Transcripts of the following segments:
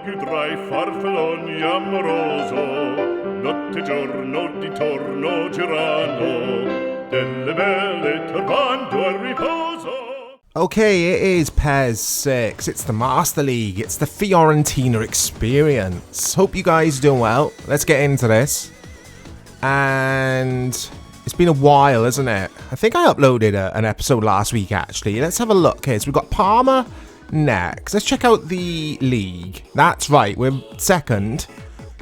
chiudrai farfalloni amoroso, notte e giorno d'intorno girano, delle belle turbando al riposo. Okay, it is PES 6. It's the Master League. It's the Fiorentina experience. Hope you guys are doing well. Let's get into this. And it's been a while, isn't it? I think I uploaded an episode last week, actually. Let's have a look here. So we've got Parma next. Let's check out the league. That's right, we're second.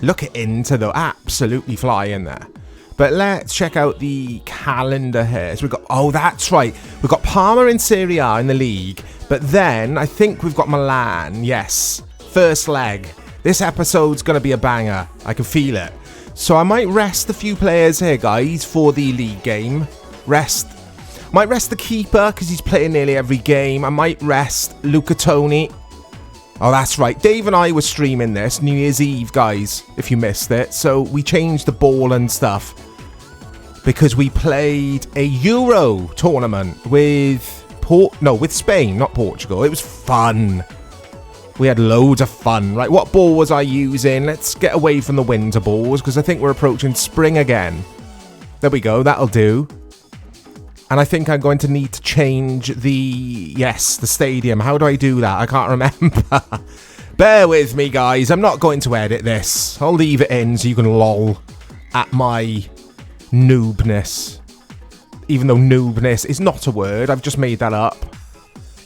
Look at Inter, though. Absolutely flying there. But let's check out the calendar here. So we've got, oh, that's right. We've got Parma in Serie A in the league. But then I think we've got Milan. Yes. First leg. This episode's going to be a banger. I can feel it. So I might rest a few players here, guys, for the league game. Might rest the keeper because he's playing nearly every game. I might rest Luca Toni. Oh, that's right. Dave and I were streaming this New Year's Eve, guys, if you missed it. So we changed the ball and stuff because we played a Euro tournament with Spain, not Portugal. It was fun. We had loads of fun. Right, what ball was I using? Let's get away from the winter balls because I think we're approaching spring again. There we go. That'll do. And I think I'm going to need to change the stadium. How do I do that? I can't remember. Bear with me, guys. I'm not going to edit this. I'll leave it in so you can lol at my noobness. Even though noobness is not a word. I've just made that up.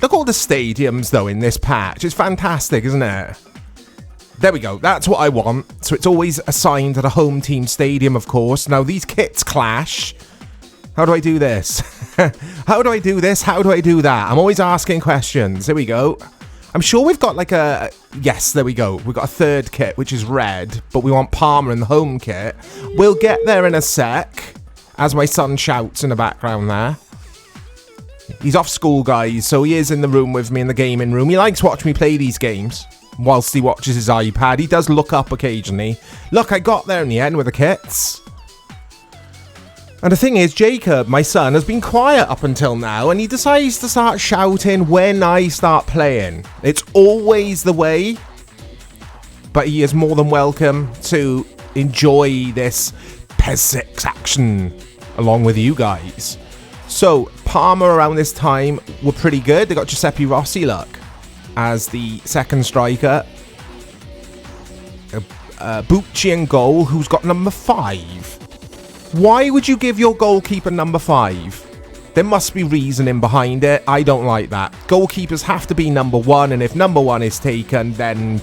Look at all the stadiums, though, in this patch. It's fantastic, isn't it? There we go. That's what I want. So it's always assigned to the home team stadium, of course. Now, these kits clash. How do I do this? How do I do this? How do I do that? I'm always asking questions. There we go. I'm sure we've got like a... Yes, there we go. We've got a third kit, which is red, but we want Parma in the home kit. We'll get there in a sec, as my son shouts in the background there. He's off school, guys, so he is in the room with me in the gaming room. He likes watching me play these games whilst he watches his iPad. He does look up occasionally. Look, I got there in the end with the kits. And the thing is, Jacob, my son, has been quiet up until now, and he decides to start shouting when I start playing. It's always the way, but he is more than welcome to enjoy this PES 6 action along with you guys. So, Parma around this time were pretty good. They got Giuseppe Rossi, look, as the second striker. Bucci in goal, who's got number 5. Why would you give your goalkeeper number 5? There must be reasoning behind it. I don't like that. Goalkeepers have to be number 1, and if number 1 is taken, then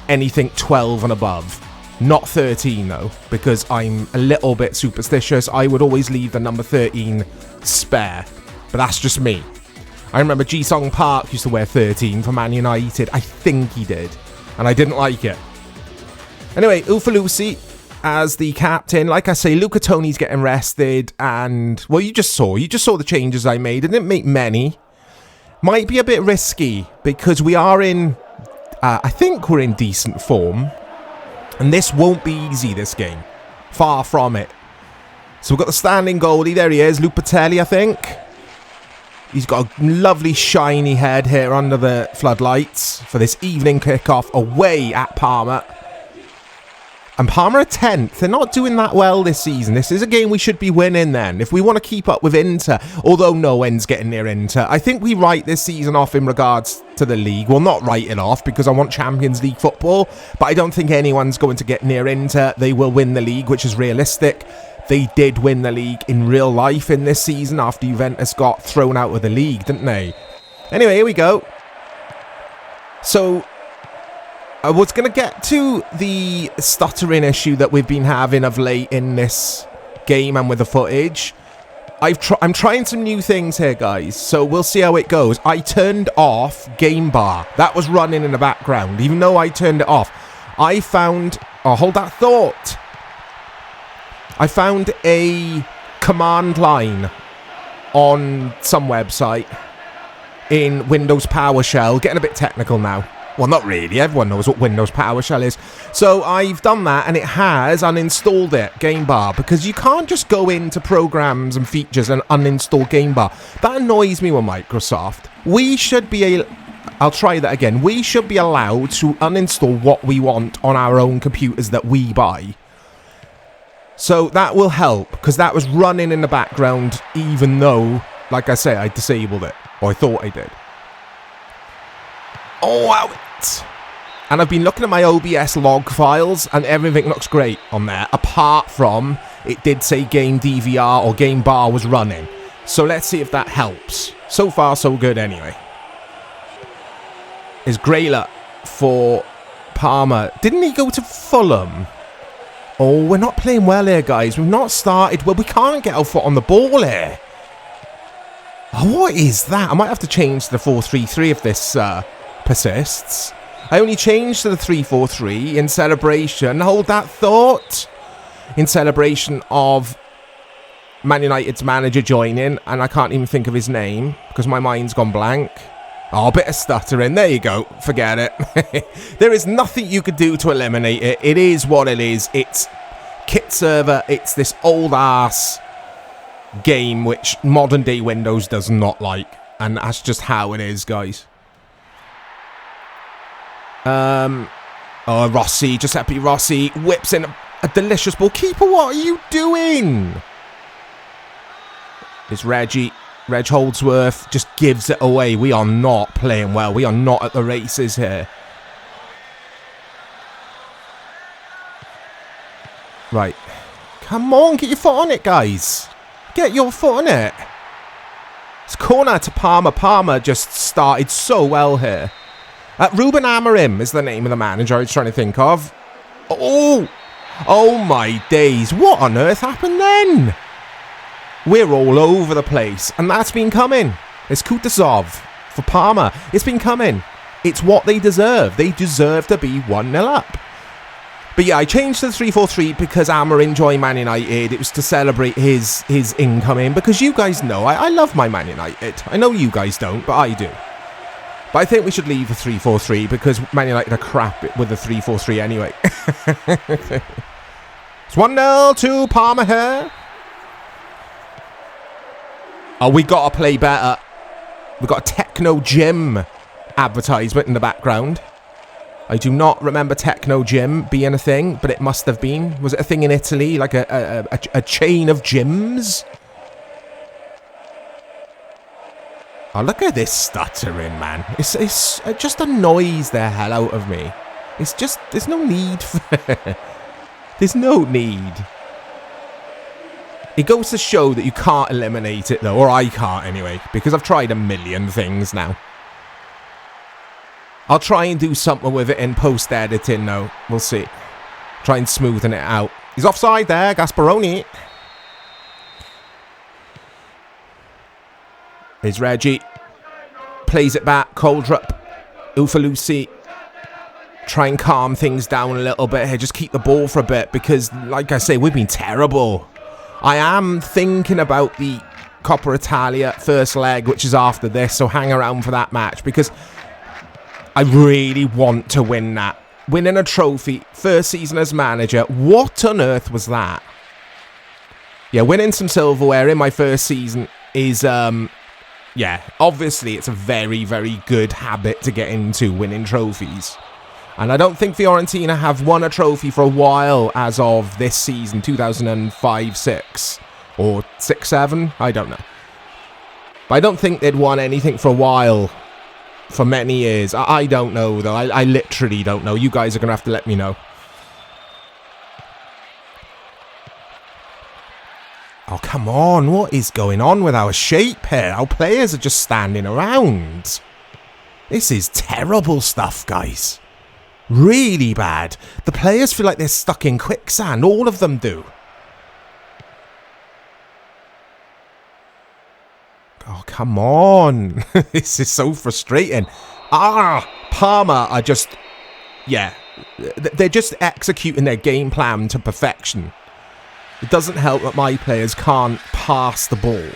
anything 12 and above. Not 13, though, because I'm a little bit superstitious. I would always leave the number 13 spare, but that's just me. I remember Ji-Sung Park used to wear 13 for Man United. I think he did, and I didn't like it. Anyway, Ufalusi as the captain. Like I say, Luca Toni's getting rested, and, well, you just saw the changes I made. I didn't make many. Might be a bit risky, because we are in, I think we're in decent form, and this won't be easy, this game. Far from it. So we've got the standing goalie. There he is, Lupatelli, I think. He's got a lovely shiny head here under the floodlights for this evening kickoff away at Parma. And Parma are 10th. They're not doing that well this season. This is a game we should be winning then, if we want to keep up with Inter. Although no one's getting near Inter. I think we write this season off in regards to the league. Well, not write it off, because I want Champions League football. But I don't think anyone's going to get near Inter. They will win the league, which is realistic. They did win the league in real life in this season after Juventus got thrown out of the league, didn't they? Anyway, here we go. So I was going to get to the stuttering issue that we've been having of late in this game and with the footage. I'm trying some new things here, guys, so we'll see how it goes. I turned off Game Bar. That was running in the background, even though I turned it off. I found... Oh, hold that thought. I found a command line on some website in Windows PowerShell. Getting a bit technical now. Well, not really. Everyone knows what Windows PowerShell is. So I've done that, and it has uninstalled it, Game Bar, because you can't just go into programs and features and uninstall Game Bar. That annoys me with Microsoft. We should be I'll try that again. We should be allowed to uninstall what we want on our own computers that we buy. So that will help, because that was running in the background, even though, like I say, I disabled it. Or I thought I did. Oh, out! And I've been looking at my OBS log files, and everything looks great on there, apart from it did say game DVR or game bar was running. So let's see if that helps. So far, so good anyway. Is Grayler for Parma. Didn't he go to Fulham? Oh, we're not playing well here, guys. We've not started. Well, we can't get our foot on the ball here. Oh, what is that? I might have to change to the 4-3-3 if this persists. I only changed to the 3-4-3 in celebration. Hold that thought. In celebration of Man United's manager joining, and I can't even think of his name because my mind's gone blank. Oh, a bit of stuttering. There you go. Forget it. There is nothing you could do to eliminate it. It is what it is. It's kit server. It's this old ass game which modern day Windows does not like. And that's just how it is, guys. Oh, Rossi. Giuseppe Rossi whips in a delicious ball. Keeper, what are you doing? It's Reggie. Reg Holdsworth just gives it away. We are not playing well. We are not at the races here. Right. Come on, get your foot on it, guys. Get your foot on it. It's corner to Parma. Parma just started so well here. Ruben Amorim is the name of the manager I was trying to think of. Oh! Oh my days. What on earth happened then? We're all over the place, and that's been coming. It's Kutuzov for Parma. It's been coming. It's what they deserve. They deserve to be 1-0 up. But yeah, I changed to the 3-4-3 because Amorim joined Man United. It was to celebrate his incoming, because you guys know I love my Man United. I know you guys don't, but I do. But I think we should leave the 3-4-3 because Man United are crap with the 3-4-3 anyway. It's 1-0 to Parma here. Oh, we got to play better. We got a Techno Gym advertisement in the background. I do not remember Techno Gym being a thing, but it must have been. Was it a thing in Italy? Like a chain of gyms? Oh, look at this stuttering, man. It just annoys the hell out of me. It's just, there's no need for... There's no need. It goes to show that you can't eliminate it, though. Or I can't, anyway. Because I've tried a million things now. I'll try and do something with it in post-editing, though. We'll see. Try and smoothen it out. He's offside there, Gasparoni. Here's Reggie. Plays it back. Coldrup. Ufalusi. Try and calm things down a little bit here. Just keep the ball for a bit. Because, like I say, we've been terrible. I am thinking about the Coppa Italia first leg, which is after this, so hang around for that match, because I really want to win that. Winning a trophy, first season as manager, what on earth was that? Yeah, winning some silverware in my first season is, yeah, obviously it's a very, very good habit to get into, winning trophies. And I don't think Fiorentina have won a trophy for a while as of this season, 2005-06 or 6-7, I don't know. But I don't think they'd won anything for a while, for many years. I don't know, though. I literally don't know. You guys are going to have to let me know. Oh, come on. What is going on with our shape here? Our players are just standing around. This is terrible stuff, guys. Really bad. The players feel like they're stuck in quicksand. All of them do. Oh, come on. This is so frustrating. Parma are just... Yeah. They're just executing their game plan to perfection. It doesn't help that my players can't pass the ball.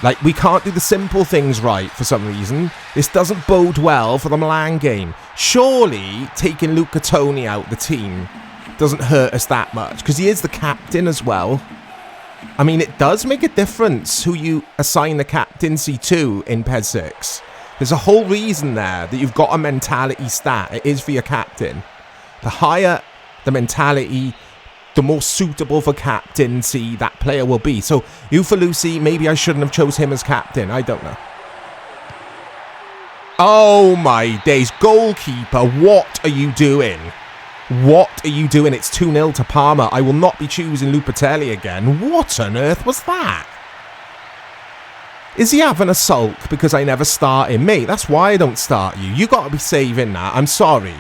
Like, we can't do the simple things right for some reason. This doesn't bode well for the Milan game. Surely, taking Luca Toni out the team doesn't hurt us that much, because he is the captain as well. I mean, it does make a difference who you assign the captaincy to in PES 6. There's a whole reason there that you've got a mentality stat. It is for your captain. The higher the mentality, the more suitable for captaincy that player will be. So, Ufolusi, maybe I shouldn't have chose him as captain. I don't know. Oh my days. Goalkeeper, what are you doing? What are you doing? It's 2-0 to Parma. I will not be choosing Lupatelli again. What on earth was that? Is he having a sulk because I never start him? Mate, that's why I don't start you. You got to be saving that. I'm sorry.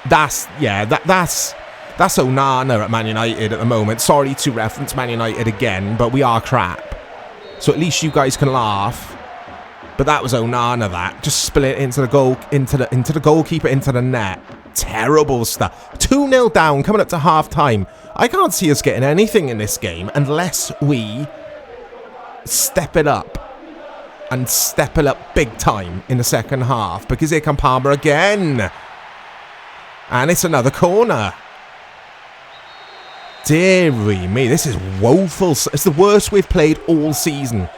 That's Onana at Man United at the moment. Sorry to reference Man United again, but we are crap. So at least you guys can laugh. But that was Onana, that. Just split into the goal, into the goalkeeper, into the net. Terrible stuff. 2-0 down, coming up to half-time. I can't see us getting anything in this game unless we step it up. And step it up big time in the second half. Because here comes Parma again. And it's another corner. Dearie me, this is woeful. It's the worst we've played all season.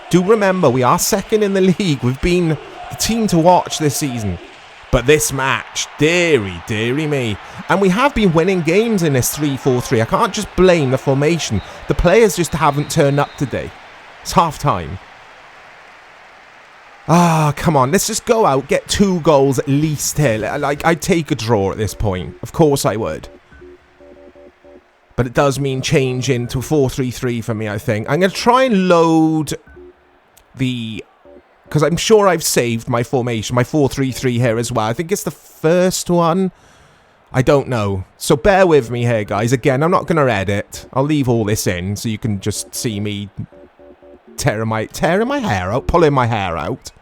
Do remember, we are second in the league. We've been the team to watch this season. But this match, dearie me. And we have been winning games in this 3-4-3. I can't just blame the formation. The players just haven't turned up today. It's half-time. Ah, come on. Let's just go out, get 2 goals at least here. Like, I'd take a draw at this point. Of course I would. But it does mean change into 4-3-3 for me, I think. I'm going to try and load the... Because I'm sure I've saved my formation, my 4-3-3 here as well. I think it's the first one. I don't know. So bear with me here, guys. Again, I'm not going to edit. I'll leave all this in so you can just see me tearing my hair out, pulling my hair out.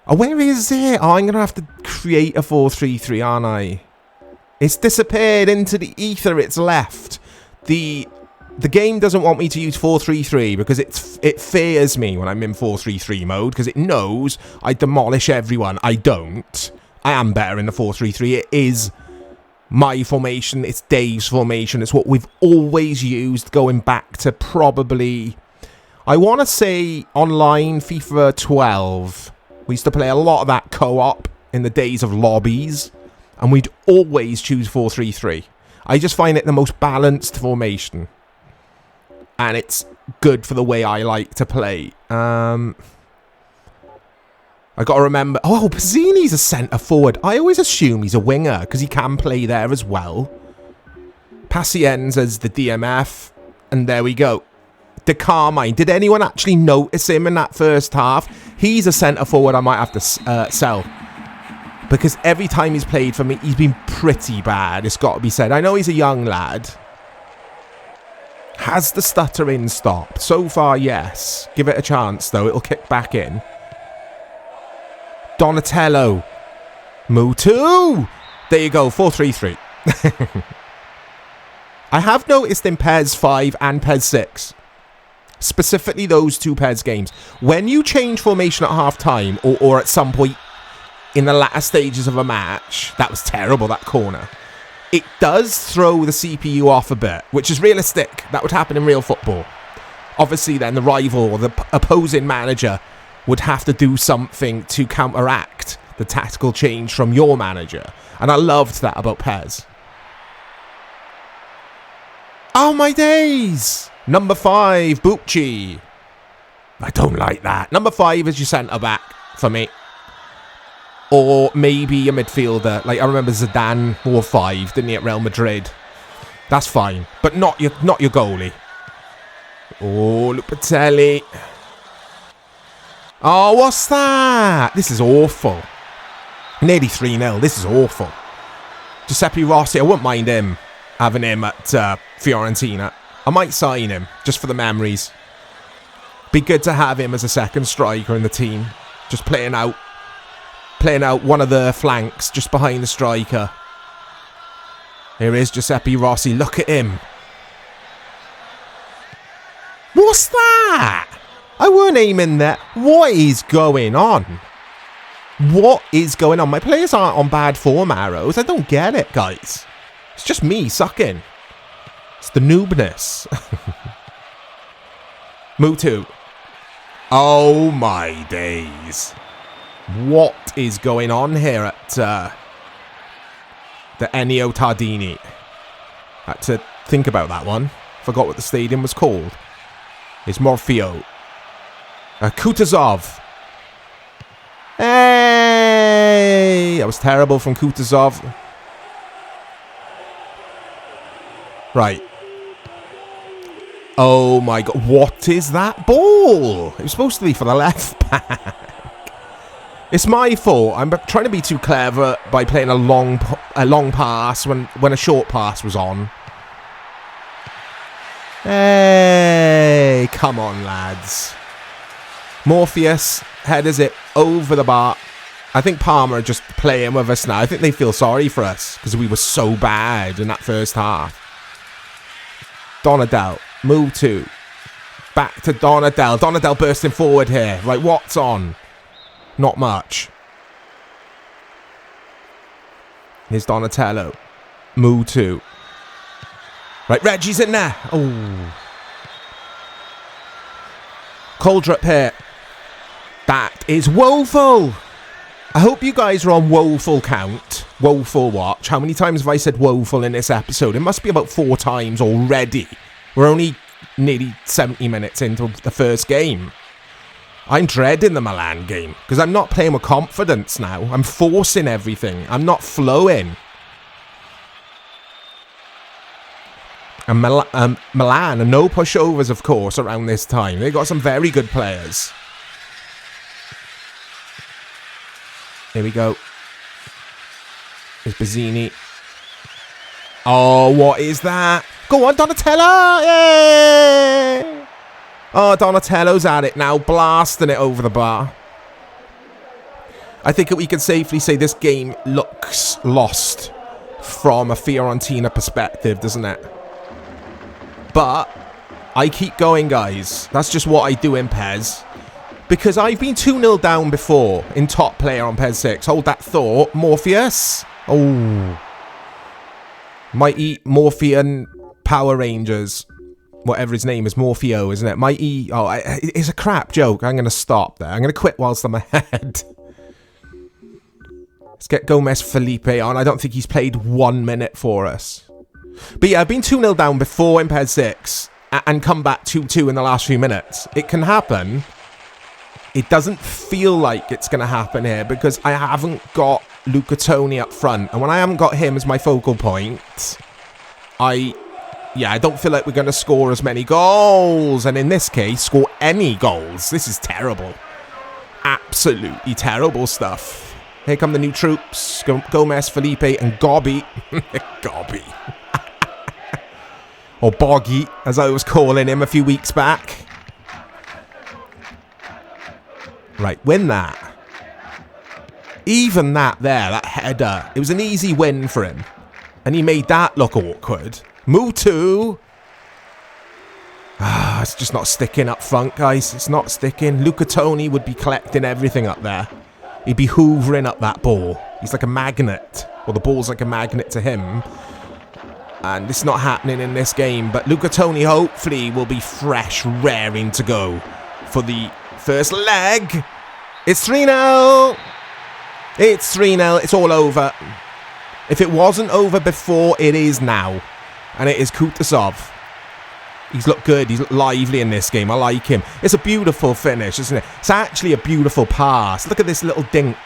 Oh, where is it? Oh, I'm going to have to create a 4-3-3, aren't I? It's disappeared into the ether. It's left. The game doesn't want me to use 4-3-3 because it fears me when I'm in 4-3-3 mode because it knows I demolish everyone. I don't. I am better in the 4-3-3. It is my formation. It's Dave's formation. It's what we've always used going back to probably, I want to say, online FIFA 12. We used to play a lot of that co-op in the days of lobbies. And we'd always choose 4-3-3. I just find it the most balanced formation. And it's good for the way I like to play. I got to remember... Oh, Pizzini's a centre forward. I always assume he's a winger because he can play there as well. Pacienza's the DMF. And there we go. De Carmine. Did anyone actually notice him in that first half? He's a centre forward I might have to sell. Because every time he's played for me, he's been pretty bad, it's got to be said. I know he's a young lad. Has the stuttering stopped? So far, yes. Give it a chance, though. It'll kick back in. Donatello. Mutu. There you go, 4-3-3. I have noticed in PES 5 and PES 6, specifically those 2 PES games, when you change formation at half-time or at some point in the latter stages of a match, that was terrible, that corner. It does throw the CPU off a bit, which is realistic. That would happen in real football. Obviously, then the rival or the opposing manager would have to do something to counteract the tactical change from your manager. And I loved that about PES. Oh my days! Number 5, Bucci. I don't like that. Number 5 is your centre-back for me. Or maybe a midfielder. Like, I remember Zidane wore 5, didn't he, at Real Madrid? That's fine. But not your goalie. Oh, Lupatelli. Oh, what's that? This is awful. Nearly 3-0. This is awful. Giuseppe Rossi, I wouldn't mind him. Having him at Fiorentina. I might sign him, just for the memories. Be good to have him as a second striker in the team. Just playing out one of the flanks just behind the striker. Here is Giuseppe Rossi. Look at him. What's that? I weren't aiming there. What is going on? What is going on? My players aren't on bad form arrows. I don't get it, guys. It's just me sucking. It's the noobness. Mutu. Oh my days. What is going on here at the Ennio Tardini? Had to think about that one. Forgot what the stadium was called. It's Morfeo. Kutuzov. Hey! That was terrible from Kutuzov. Right. Oh my god. What is that ball? It was supposed to be for the left back. It's my fault. I'm trying to be too clever by playing a long pass when a short pass was on. Hey, come on, lads. Morpheus headers it over the bar. I think Parma are just playing with us now. I think they feel sorry for us because we were so bad in that first half. Donadel, move to. Back to Donadel. Donadel bursting forward here. Right, what's on? Not much. Here's Donatello. Move to. Right, Reggie's in there. Oh. Coldrup here. That is woeful. I hope you guys are on woeful count. Woeful watch. How many times have I said woeful in this episode? It must be about 4 times already. We're only nearly 70 minutes into the first game. I'm dreading the Milan game because I'm not playing with confidence now. I'm forcing everything. I'm not flowing. And Milan are no pushovers, of course, around this time. They've got some very good players. Here we go. There's Bazzini. Oh, what is that? Go on, Donatello! Yay! Oh, Donatello's at it now, blasting it over the bar. I think we can safely say this game looks lost from a Fiorentina perspective, doesn't it? But I keep going, guys. That's just what I do in PES. Because I've been 2-0 down before in top player on PES 6. Hold that thought. Morpheus. Oh. Mighty Morphean Power Rangers. Whatever his name is. Morpheo, isn't it? Mighty. Oh, it's a crap joke. I'm going to stop there. I'm going to quit whilst I'm ahead. Let's get Gomez Felipe on. I don't think he's played 1 minute for us. But yeah, I've been 2-0 down before in PES 6 and come back 2-2 in the last few minutes. It can happen. It doesn't feel like it's going to happen here because I haven't got Luca Toni up front. And when I haven't got him as my focal point, I don't feel like we're going to score as many goals. And in this case, score any goals. This is terrible. Absolutely terrible stuff. Here come the new troops. Gomez, Felipe, and Gobby. Gobby. Or Boggy, as I was calling him a few weeks back. Right, win that. Even that there, that header. It was an easy win for him. And he made that look awkward. Move to. It's just not sticking up front, guys. It's not sticking. Luca Toni would be collecting everything up there. He'd be hoovering up that ball. He's like a magnet. Well, the ball's like a magnet to him. And it's not happening in this game. But Luca Toni hopefully will be fresh, raring to go for the first leg. It's 3-0. It's 3-0. It's all over. If it wasn't over before, it is now. And it is Kutuzov. He's looked good. He's looked lively in this game. I like him. It's a beautiful finish, isn't it? It's actually a beautiful pass. Look at this little dink.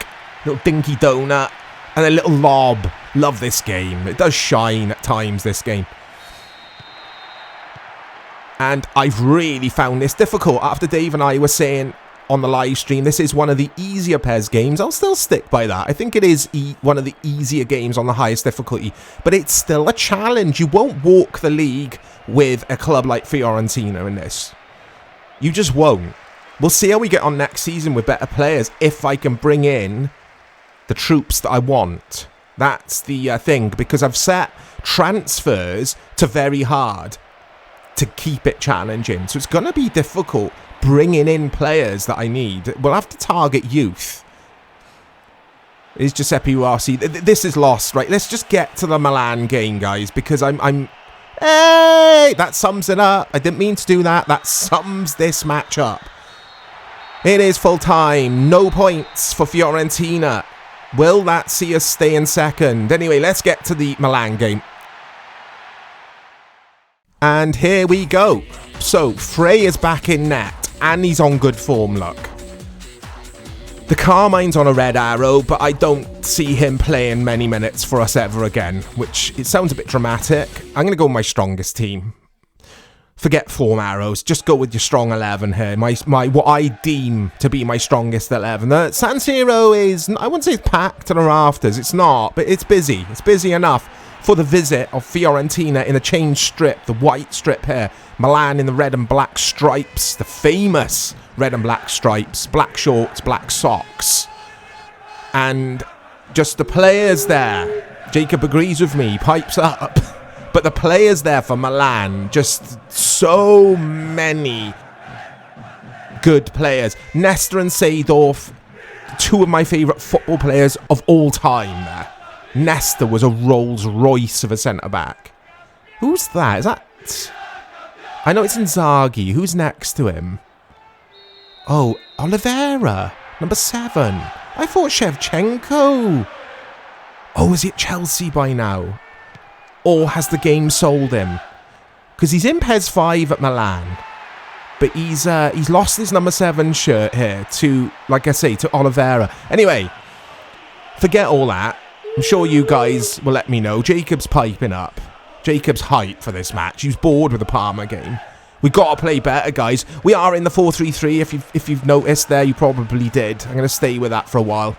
Little dinky donut. And a little lob. Love this game. It does shine at times, this game. And I've really found this difficult. After Dave and I were saying on the live stream, this is one of the easier PES games. I'll still stick by that. I think it is one of the easier games on the highest difficulty. But it's still a challenge. You won't walk the league with a club like Fiorentina in this. You just won't. We'll see how we get on next season with better players. If I can bring in the troops that I want. That's the thing. Because I've set transfers to very hard to keep it challenging. So it's going to be difficult bringing in players that I need. We'll have to target youth. Is Giuseppe Rossi. This is lost, right? Let's just get to the Milan game, guys, because I'm hey, that sums it up. I didn't mean to do that. That sums this match up. It is full time. No points for Fiorentina. Will that see us stay in second? Anyway, let's get to the Milan game. And here we go. So, Frey is back in net, and he's on good form, look. The Carmine's on a red arrow, but I don't see him playing many minutes for us ever again, which it sounds a bit dramatic. I'm going to go with my strongest team. Forget form arrows, just go with your strong 11 here. My what I deem to be my strongest 11. The San Siro is, I wouldn't say it's packed to the rafters, it's not, but it's busy. It's busy enough for the visit of Fiorentina in a change strip, the white strip here. Milan in the red and black stripes, the famous red and black stripes, black shorts, black socks. And just the players there. Jacob agrees with me, pipes up. But the players there for Milan, just so many good players. Nesta and Seedorf, two of my favourite football players of all time there. Nesta was a Rolls Royce of a centre-back. Who's that? Is that... I know it's Inzaghi. Who's next to him? Oh, Oliveira, number 7. I thought Shevchenko. Oh, is he at Chelsea by now? Or has the game sold him? Because he's in PES 5 at Milan. But he's lost his number 7 shirt here to, like I say, to Oliveira. Anyway, forget all that. I'm sure you guys will let me know. Jacob's piping up. Jacob's hyped for this match. He's bored with the Parma game. We've got to play better, guys. We are in the 4-3-3. If you've noticed there, you probably did. I'm going to stay with that for a while.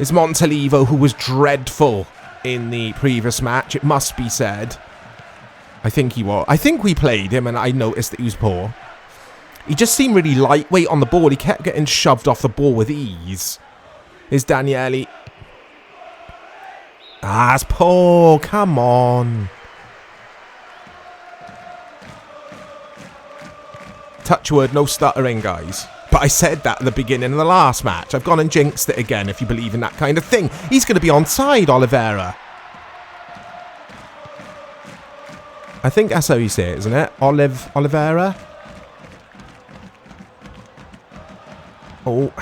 It's Montalivo, who was dreadful in the previous match, it must be said. I think he was. I think we played him and I noticed that he was poor. He just seemed really lightweight on the ball. He kept getting shoved off the ball with ease. Is Daniele... Ah, it's poor. Come on. Touch wood, no stuttering, guys. But I said that at the beginning of the last match. I've gone and jinxed it again, if you believe in that kind of thing. He's going to be onside, Oliveira. I think that's how you say it, isn't it? Oliveira? Oh.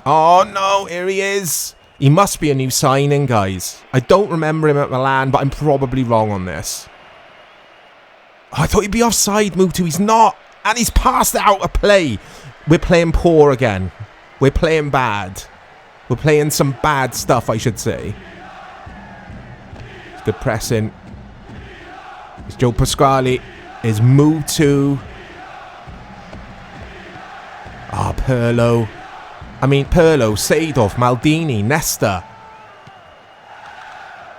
Oh, no. Here he is. He must be a new signing, guys. I don't remember him at Milan, but I'm probably wrong on this. Oh, I thought he'd be offside, Mutu. He's not. And he's passed out of play. We're playing poor again. We're playing bad. We're playing some bad stuff, I should say. It's good pressing. It's Joe Pasquale. Is moved to... Ah, Pirlo. I mean, Pirlo, Seedorf, Maldini, Nesta.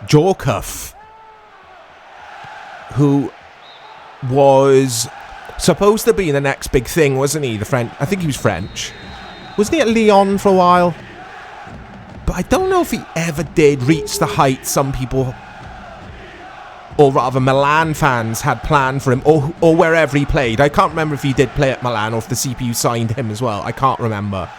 Djorkaeff. Who was... supposed to be the next big thing, wasn't he? The French. I think he was French. Wasn't he at Lyon for a while? But I don't know if he ever did reach the height some people, or rather Milan fans, had planned for him, or wherever he played. I can't remember if he did play at Milan or if the CPU signed him as well. I can't remember.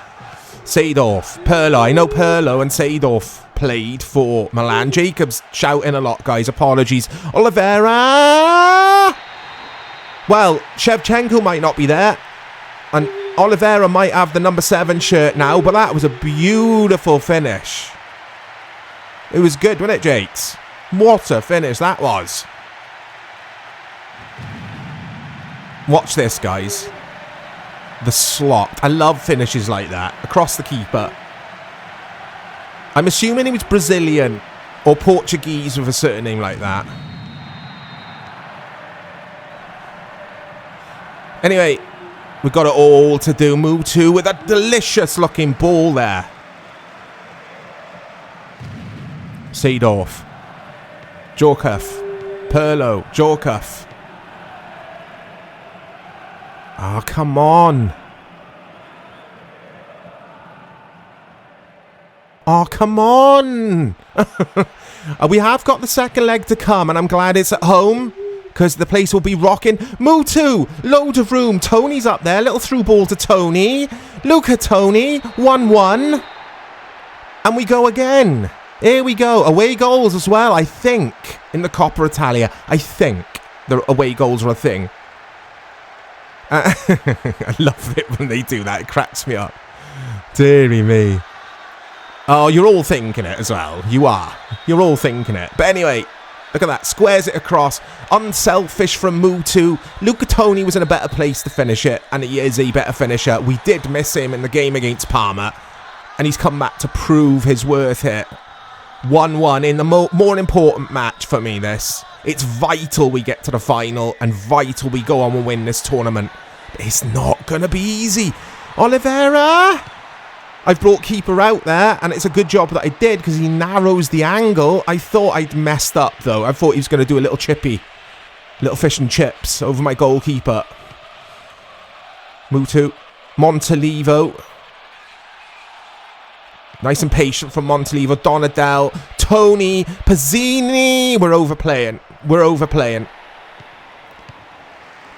Seedorf, Pirlo. I know Pirlo and Seedorf played for Milan. Jacob's shouting a lot, guys. Apologies. Oliveira! Well, Shevchenko might not be there. And Oliveira might have the number 7 shirt now. But that was a beautiful finish. It was good, wasn't it, Jakes? What a finish that was. Watch this, guys. The slot. I love finishes like that. Across the keeper. I'm assuming he was Brazilian or Portuguese with a certain name like that. Anyway, we've got it all to do. Move to with a delicious looking ball there. Seedorf. Djorkaeff. Pirlo. Djorkaeff. Oh, come on. Oh, come on. We have got the second leg to come, and I'm glad it's at home, because the place will be rocking. Mutu, load of room. Tony's up there. Little through ball to Tony. Luca Tony. 1-1. And we go again. Here we go. Away goals as well, I think, in the Coppa Italia. I think the away goals are a thing. I love it when they do that. It cracks me up. Deary me. Oh, you're all thinking it as well. You are. You're all thinking it. But anyway, look at that. Squares it across. Unselfish from Mutu. Luca Toni was in a better place to finish it, and he is a better finisher. We did miss him in the game against Parma, and he's come back to prove his worth here. 1-1 in the more important match for me, this. It's vital we get to the final, and vital we go on and win this tournament. It's not going to be easy. Oliveira! I've brought keeper out there, and it's a good job that I did because he narrows the angle. I thought I'd messed up, though. I thought he was going to do a little chippy. Little fish and chips over my goalkeeper. Mutu. Montalivo. Nice and patient from Montalivo. Donadel. Tony. Pazzini. We're overplaying. We're overplaying.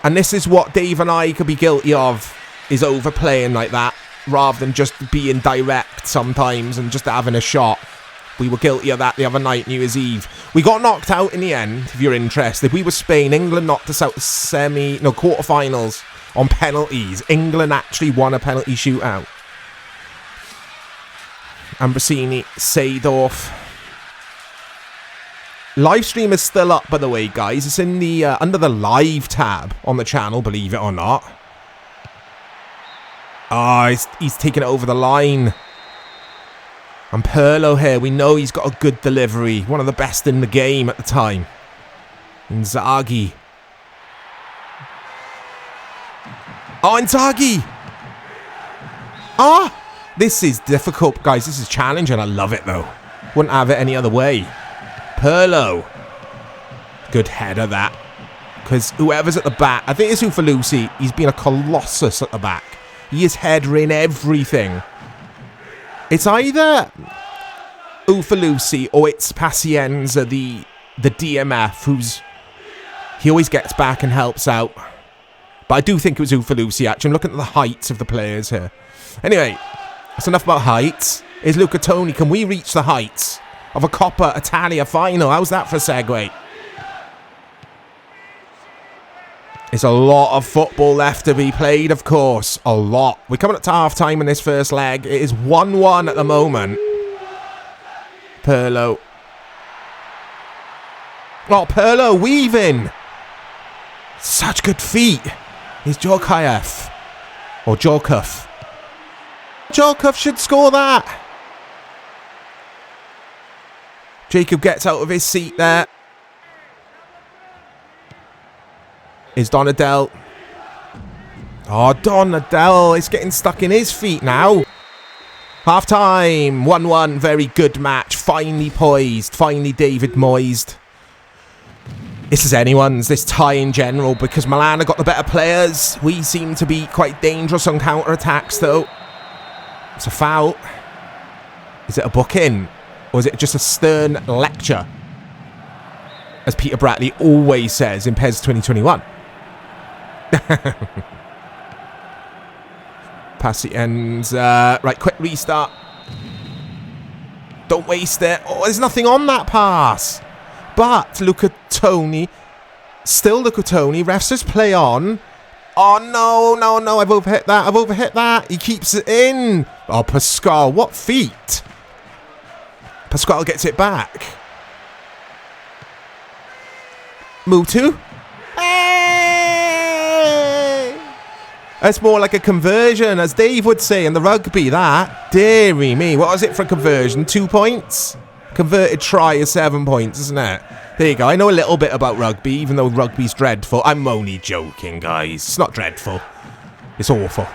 And this is what Dave and I could be guilty of, is overplaying like that, rather than just being direct sometimes and just having a shot. We were guilty of that the other night, New Year's Eve. We got knocked out in the end, if you're interested. We were Spain. England knocked us out quarterfinals on penalties. England actually won a penalty shootout. Ambrosini, Seedorf. Live stream is still up, by the way, guys. It's in the under the live tab on the channel, believe it or not. Oh, he's taking it over the line. And Pirlo here, we know he's got a good delivery. One of the best in the game at the time. Inzaghi. Oh, Inzaghi! Ah! This is difficult, guys. This is challenging. I love it, though. Wouldn't have it any other way. Pirlo. Good header, that. Because whoever's at the back, I think it's Ufalusi. He's been a colossus at the back. He is headering everything. It's either Ufalusi or it's Pacienza, the DMF, he always gets back and helps out. But I do think it was Ufalusi, actually. I'm looking at the heights of the players here. Anyway, that's enough about heights. Is Luca Toni, can we reach the heights of a Coppa Italia final? How's that for a segue? It's a lot of football left to be played, of course. A lot. We're coming up to half-time in this first leg. It is 1-1 at the moment. Pirlo. Oh, Pirlo weaving. Such good feet. He's Djorkaeff. Or Djorkaeff. Djorkaeff should score that. Jacob gets out of his seat there. Is Donadel. Oh, Donadel is getting stuck in his feet now. Half time. 1-1. Very good match. Finely poised. Finally David Moised. This is anyone's, this tie in general, because Milan have got the better players. We seem to be quite dangerous on counter-attacks, though. It's a foul. Is it a booking? Or is it just a stern lecture? As Peter Bratley always says in PES 2021. Pass the ends. Right, quick restart. Don't waste it. Oh, there's nothing on that pass. But Luca Toni. Still Luca Toni. Refs just play on. Oh, no. I've overhit that. He keeps it in. Oh, Pascal. What feet. Pascal gets it back. Mutu. Hey! That's more like a conversion, as Dave would say in the rugby, that. Deary me. What was it for a conversion? 2 points? Converted try is 7 points, isn't it? There you go. I know a little bit about rugby, even though rugby's dreadful. I'm only joking, guys. It's not dreadful. It's awful.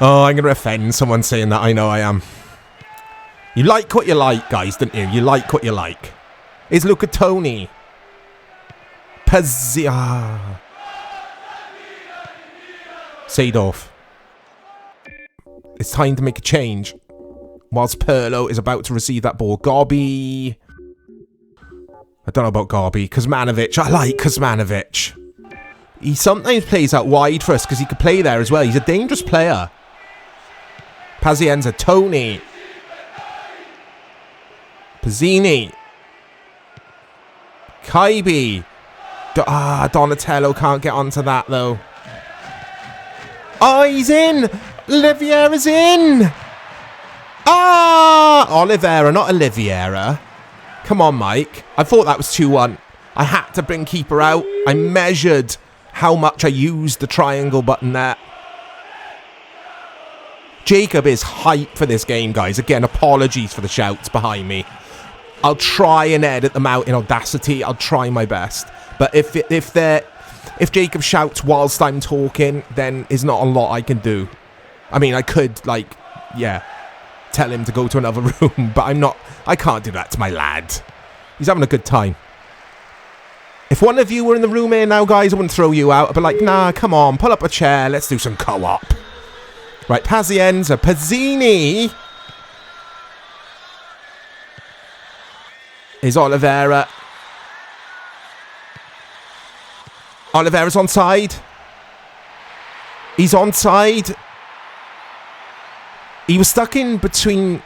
Oh, I'm going to offend someone saying that. I know I am. You like what you like, guys, don't you? You like what you like. Is Luca Toni. Pazia. Seedorf. It's time to make a change. Whilst Pirlo is about to receive that ball. Gobby. I don't know about Gobby. Kuzmanovic. I like Kuzmanovic. He sometimes plays out wide for us because he could play there as well. He's a dangerous player. Pazienza. Toni. Pazzini. Kaibi. Donatello can't get onto that though. Oh, he's in. Oliveira's in! Ah! Oliveira, not Oliveira. Come on, Mike. I thought that was 2-1. I had to bring keeper out. I measured how much I used the triangle button there. Jacob is hype for this game, guys. Again, apologies for the shouts behind me. I'll try and edit them out in Audacity. I'll try my best. But if Jacob shouts whilst I'm talking, then there's not a lot I can do. I mean, I could, like, yeah, tell him to go to another room, but I can't do that to my lad. He's having a good time. If one of you were in the room here now, guys, I wouldn't throw you out. I'd be like, nah, come on, pull up a chair. Let's do some co-op. Right, Pazienza, Pazzini. Is Oliveira. Oliveira's onside. He's onside. He was stuck in between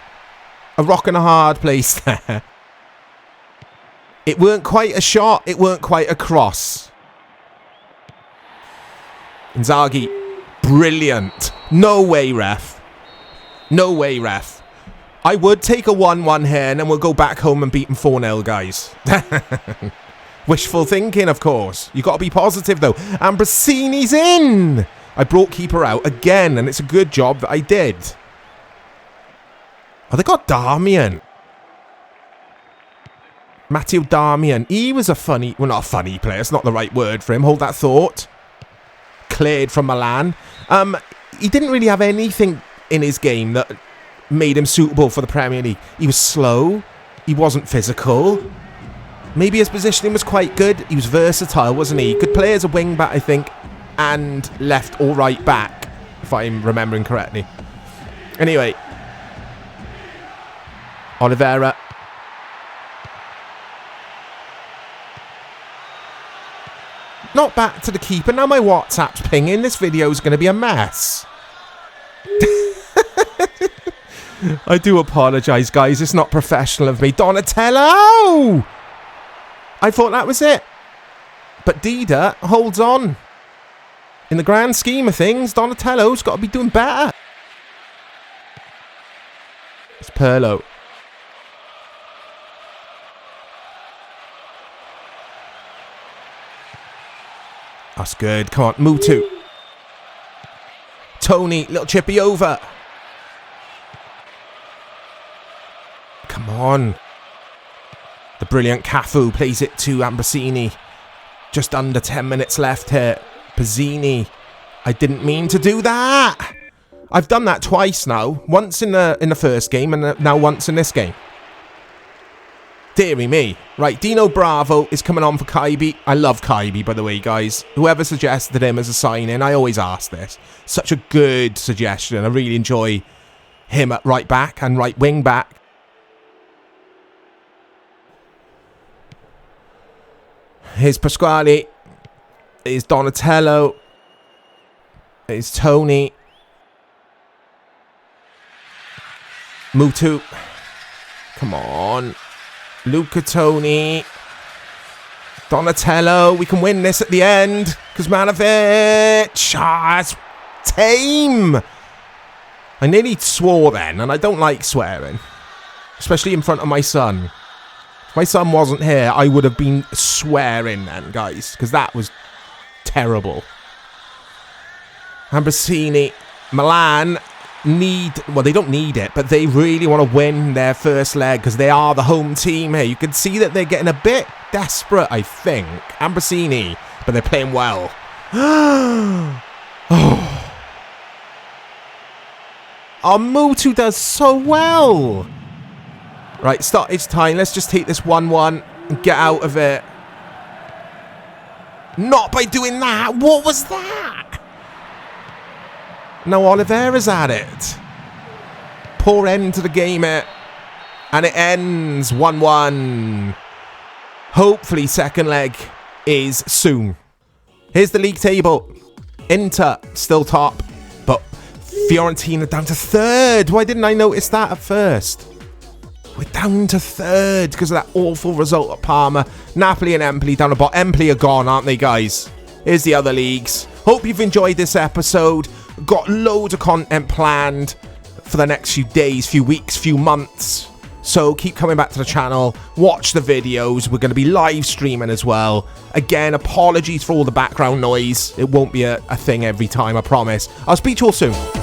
a rock and a hard place there. It weren't quite a shot. It weren't quite a cross. Inzaghi. Brilliant. No way, ref. No way, ref. I would take a 1-1 here and then we'll go back home and beat them 4-0, guys. Wishful thinking, of course. You got to be positive, though. Ambrosini's in. I brought keeper out again, and it's a good job that I did. Oh, they got Darmian. Matteo Darmian. He was a funny... Well, not a funny player. It's not the right word for him. Hold that thought. Cleared from Milan. He didn't really have anything in his game that made him suitable for the Premier League. He was slow. He wasn't physical. Maybe his positioning was quite good. He was versatile, wasn't he? Could play as a wing back, I think, and left or right back, if I'm remembering correctly. Anyway. Oliveira. Not back to the keeper. Now my WhatsApp's pinging. This video is going to be a mess. I do apologise, guys. It's not professional of me. Donatello! I thought that was it. But Dida holds on. In the grand scheme of things, Donatello's got to be doing better. It's Pirlo. That's good. Come on, Mutu. Tony, little chippy over. Come on. The brilliant Cafu plays it to Ambrosini. Just under 10 minutes left here. Pazzini. I didn't mean to do that. I've done that twice now. Once in the first game and now once in this game. Deary me. Right, Dino Bravo is coming on for Kaibi. I love Kaibi, by the way, guys. Whoever suggested him as a sign-in, I always ask this. Such a good suggestion. I really enjoy him at right back and right wing back. Here's Pasquale. Here's Donatello. Here's Tony. Mutu. Come on. Luca Toni. Donatello. We can win this at the end. Kuzmanovic. Ah, it's tame. I nearly swore then, and I don't like swearing. Especially in front of my son. If my son wasn't here, I would have been swearing then, guys. Because that was terrible. Ambrosini. Milan well, they don't need it, but they really want to win their first leg because they are the home team here. You can see that they're getting a bit desperate, I think. Ambrosini, but they're playing well. Oh, Mutu does so well. Right, stoppage time. Let's just take this 1-1 and get out of it. Not by doing that. What was that? Now Oliveira's at it. Poor end to the game here. And it ends 1-1. Hopefully second leg is soon. Here's the league table. Inter still top. But Fiorentina down to third. Why didn't I notice that at first? We're down to third because of that awful result at Parma. Napoli and Empoli down the bottom. Empoli are gone, aren't they, guys? Here's the other leagues. Hope you've enjoyed this episode. got loads of content planned for the next few days, few weeks, few months. So keep coming back to the channel, watch the videos. We're going to be live streaming as well. Again, apologies for all the background noise. It won't be a thing every time, I promise. I'll speak to you all soon.